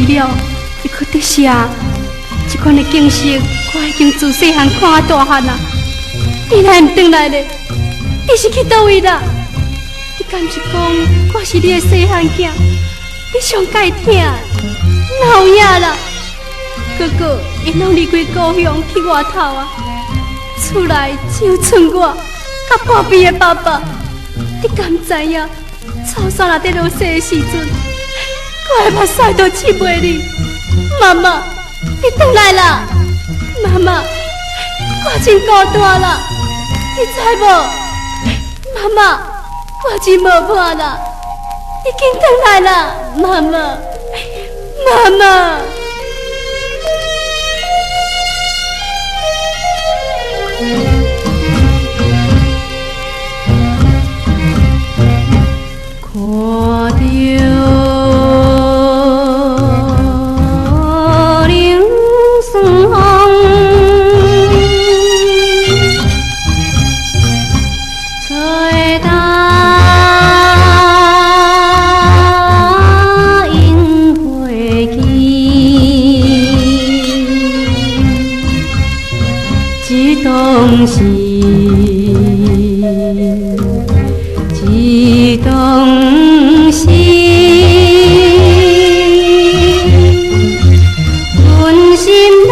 去了，你可得是啊！这款的景色，我已经自细汉看啊大汉啊！你来唔回来咧？你是去倒位啦？你敢是讲我是你的细汉囝？你上该听，哪有影啦？哥哥，因拢离开故乡去外头啊，厝内只有剩我，甲破病的爸爸。你敢知影？草山若在落雪的时阵，我的目屎都拭袂离。妈妈，你回来啦！妈妈，我真孤单啦，你知无？妈妈，我真无伴啦，你紧回来啦，妈妈，妈妈。看着凌霜吹打樱花枝，这当时。当时，阮心内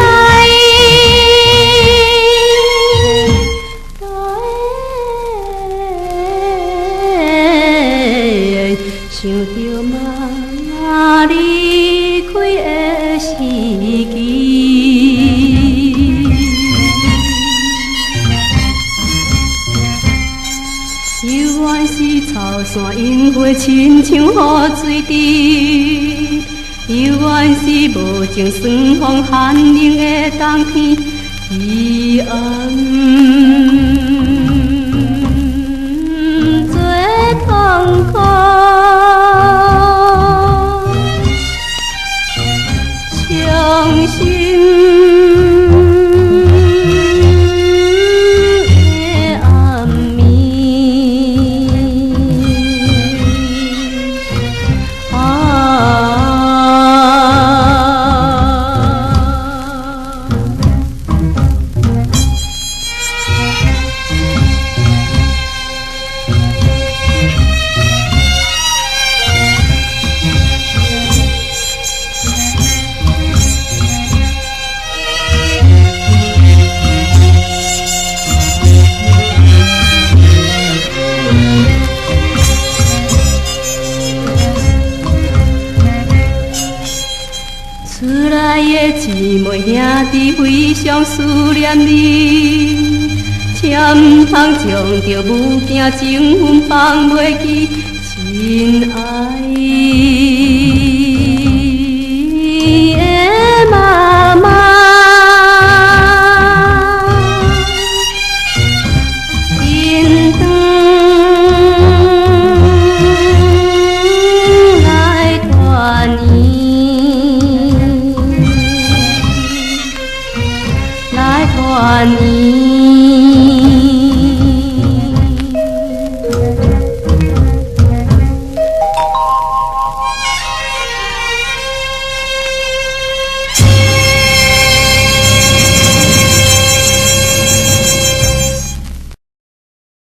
想着妈离开的时机。犹原是草山樱花亲像雨水滴，犹原是无情霜风寒冷的冬天，彼岸最痛苦，伤心。厝内的姊妹兄弟非常思念你，且唔通将着母囝情分放袂记，亲爱。